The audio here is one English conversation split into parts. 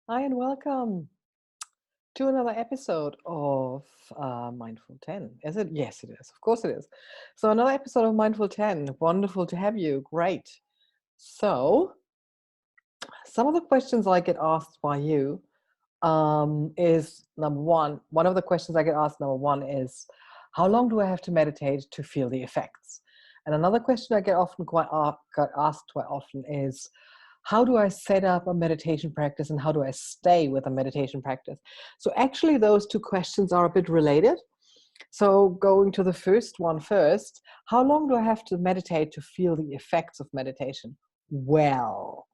Hi, and welcome to another episode of Mindful 10. Is it? Yes, it is. Of course, it is. So, another episode of Mindful 10. Wonderful to have you. Great. So, some of the questions I get asked by you is number one. One of the questions I get asked, number one, is how long do I have to meditate to feel the effects? And another question I get got asked quite often is, how do I set up a meditation practice and how do I stay with a meditation practice? So actually those two questions are a bit related. So going to the first one first, how long do I have to meditate to feel the effects of meditation? Well,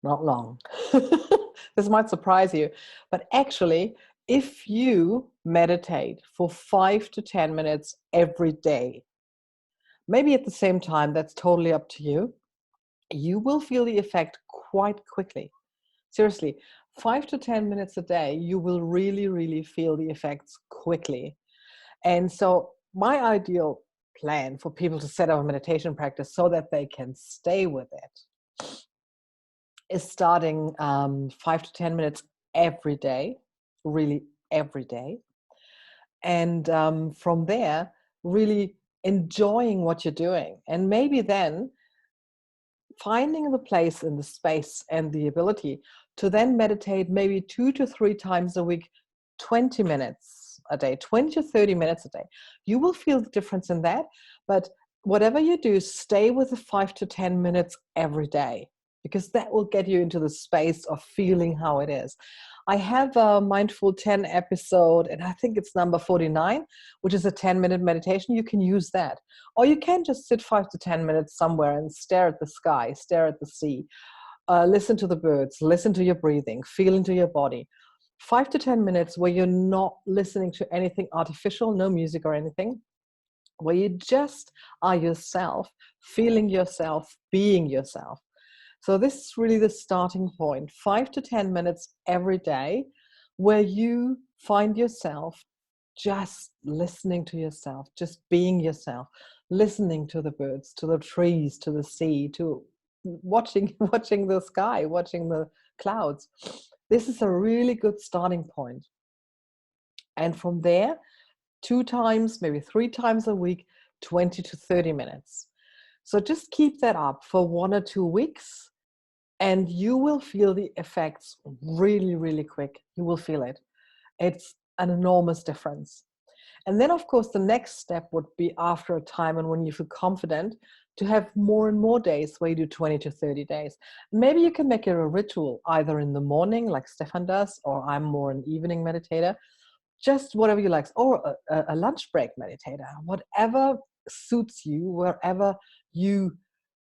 not long. This might surprise you, but actually, if you meditate for 5 to 10 minutes every day, maybe at the same time, that's totally up to you, you will feel the effect quite quickly. Seriously, 5 to 10 minutes a day, you will really, really feel the effects quickly. And so, my ideal plan for people to set up a meditation practice so that they can stay with it is starting 5 to 10 minutes every day, really every day. And from there, really enjoying what you're doing. And maybe then finding the place in the space and the ability to then meditate maybe 2 to 3 times a week, 20 minutes a day, 20 to 30 minutes a day. You will feel the difference in that. But whatever you do, stay with the 5 to 10 minutes every day, because that will get you into the space of feeling how it is. I have a Mindful 10 episode, and I think it's number 49, which is a 10-minute meditation. You can use that. Or you can just sit 5 to 10 minutes somewhere and stare at the sky, stare at the sea, listen to the birds, listen to your breathing, feel into your body. 5 to 10 minutes where you're not listening to anything artificial, no music or anything, where you just are yourself, feeling yourself, being yourself. So this is really the starting point. 5 to 10 minutes every day where you find yourself just listening to yourself, just being yourself, listening to the birds, to the trees, to the sea, to watching the sky, watching the clouds. This is a really good starting point. And from there, 2 times, maybe 3 times a week, 20 to 30 minutes. So just keep that up for 1 or 2 weeks and you will feel the effects really, really quick. You will feel it. It's an enormous difference. And then, of course, the next step would be after a time and when you feel confident to have more and more days where you do 20 to 30 days. Maybe you can make it a ritual either in the morning, like Stefan does, or I'm more an evening meditator, just whatever you like, or a lunch break meditator, whatever suits you, wherever you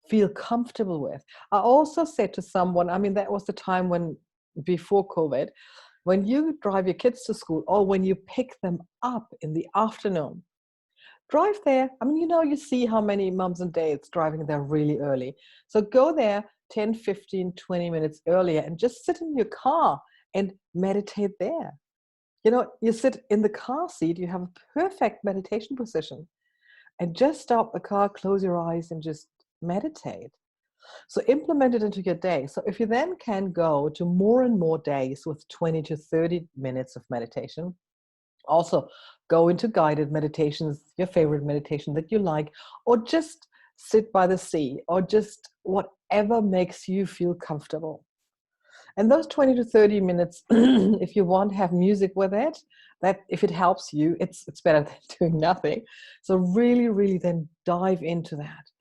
feel comfortable with. I also said to someone, I mean, that was the time when, before COVID, when you drive your kids to school or when you pick them up in the afternoon, drive there. I mean, you see how many mums and dads driving there really early. So go there 10, 15, 20 minutes earlier and just sit in your car and meditate there. You sit in the car seat, you have a perfect meditation position, and just stop the car, close your eyes, and just meditate. So implement it into your day. So if you then can go to more and more days with 20 to 30 minutes of meditation, also go into guided meditations, your favorite meditation that you like, or just sit by the sea, or just whatever makes you feel comfortable. And those 20 to 30 minutes, if you want, have music with it, that if it helps you, it's better than doing nothing. So really, really then dive into that.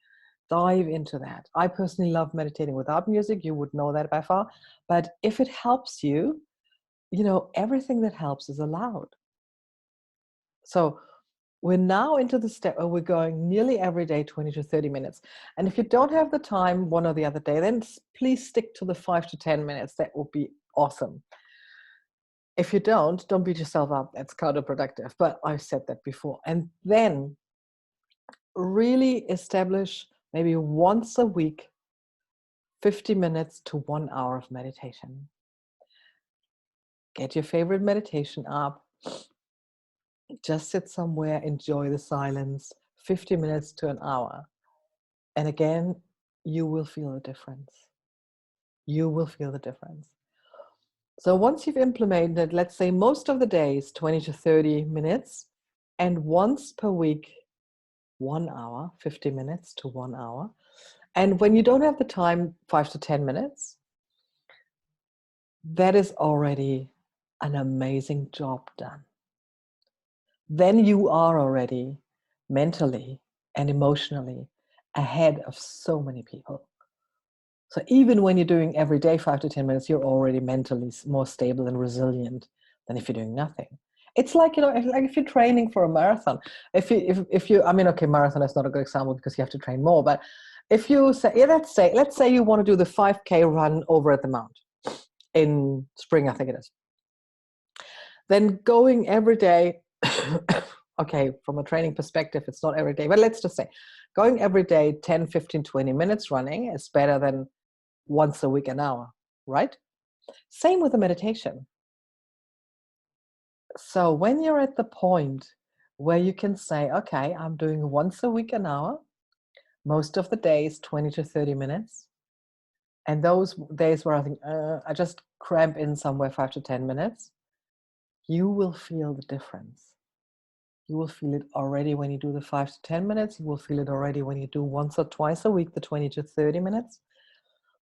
Dive into that. I personally love meditating without music. You would know that by far. But if it helps you, everything that helps is allowed. So we're now into the step where we're going nearly every day, 20 to 30 minutes. And if you don't have the time one or the other day, then please stick to the 5 to 10 minutes. That will be awesome. If you don't beat yourself up. That's counterproductive. But I've said that before. And then really establish maybe once a week 50 minutes to 1 hour of meditation. Get your favorite meditation app. Just sit somewhere, enjoy the silence, 50 minutes to an hour. And again, you will feel a difference. You will feel the difference. So once you've implemented, let's say most of the days, 20 to 30 minutes, and once per week, 1 hour, 50 minutes to 1 hour. And when you don't have the time, 5 to 10 minutes, that is already an amazing job done. Then you are already mentally and emotionally ahead of so many people. So even when you're doing every day 5 to 10 minutes, you're already mentally more stable and resilient than if you're doing nothing. It's like, like if you're training for a marathon, if you, I mean, okay, marathon is not a good example because you have to train more, but if you say, let's say you want to do the 5K run over at the Mount in spring, I think it is. Then going every day, okay, from a training perspective, it's not every day, but let's just say going every day, 10, 15, 20 minutes running is better than once a week, an hour, right? Same with the meditation. So when you're at the point where you can say, okay, I'm doing once a week, an hour, most of the days, 20 to 30 minutes. And those days where I think, I just cramp in somewhere 5 to 10 minutes, you will feel the difference. You will feel it already when you do the 5 to 10 minutes. You will feel it already when you do once or twice a week, the 20 to 30 minutes.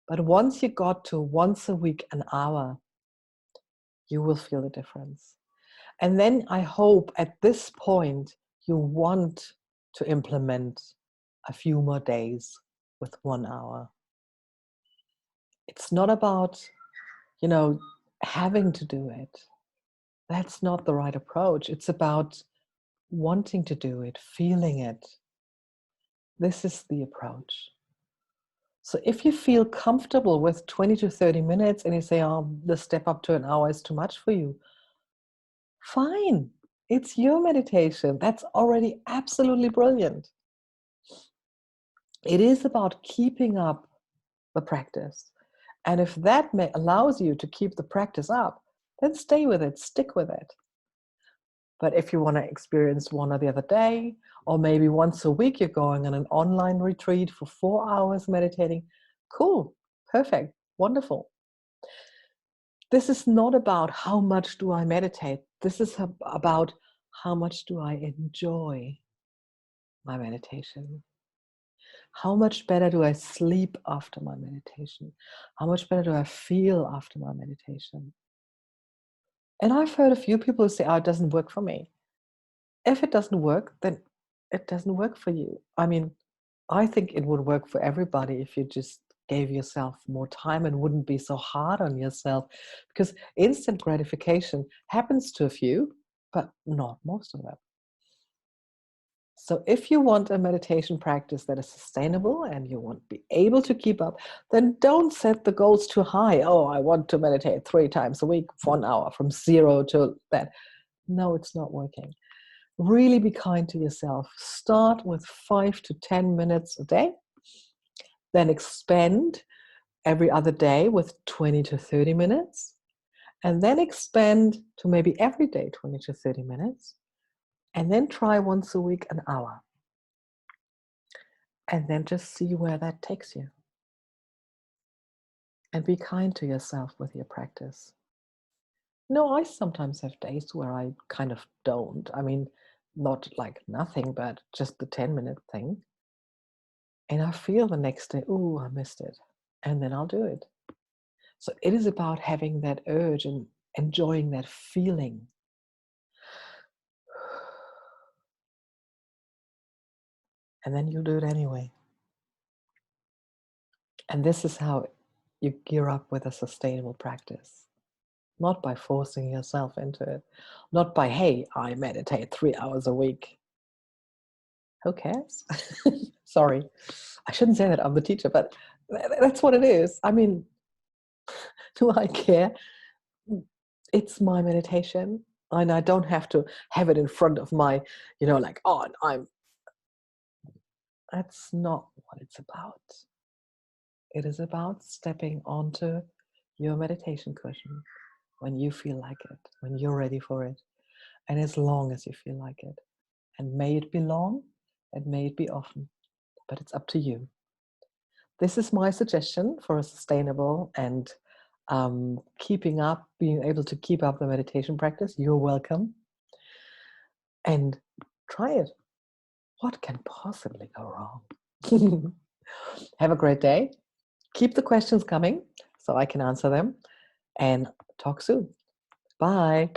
But once you got to once a week, an hour, you will feel the difference. And then I hope at this point you want to implement a few more days with 1 hour. It's not about, having to do it. That's not the right approach. It's about wanting to do it, feeling it. This is the approach. So if you feel comfortable with 20 to 30 minutes and you say, oh, the step up to an hour is too much for you, fine. It's your meditation. That's already absolutely brilliant. It is about keeping up the practice. And if that allows you to keep the practice up, then stay with it, stick with it. But if you want to experience one or the other day, or maybe once a week you're going on an online retreat for 4 hours meditating, cool, perfect, wonderful. This is not about how much do I meditate. This is about how much do I enjoy my meditation. How much better do I sleep after my meditation? How much better do I feel after my meditation? And I've heard a few people who say, oh, it doesn't work for me. If it doesn't work, then it doesn't work for you. I mean, I think it would work for everybody if you just gave yourself more time and wouldn't be so hard on yourself, because instant gratification happens to a few, but not most of them. So if you want a meditation practice that is sustainable and you want to be able to keep up, then don't set the goals too high. Oh, I want to meditate 3 times a week, 1 hour, from 0 to that. No, it's not working. Really be kind to yourself. Start with 5 to 10 minutes a day, then expand every other day with 20 to 30 minutes, and then expand to maybe every day 20 to 30 minutes, and then try once a week an hour. And then just see where that takes you. And be kind to yourself with your practice. No, I sometimes have days where I kind of don't. I mean, not like nothing, but just the 10-minute thing. And I feel the next day, oh, I missed it. And then I'll do it. So it is about having that urge and enjoying that feeling. And then you'll do it anyway. And this is how you gear up with a sustainable practice. Not by forcing yourself into it. Not by, hey, I meditate 3 hours a week. Who cares? Sorry. I shouldn't say that, I'm the teacher, but that's what it is. I mean, do I care? It's my meditation. And I don't have to have it in front of my, like, oh, that's not what it's about. It is about stepping onto your meditation cushion when you feel like it, when you're ready for it, and as long as you feel like it. And may it be long, and may it be often, but it's up to you. this is my suggestion for a sustainable and being able to keep up the meditation practice. You're welcome. And try it. What can possibly go wrong? Have a great day. Keep the questions coming so I can answer them. And talk soon. Bye.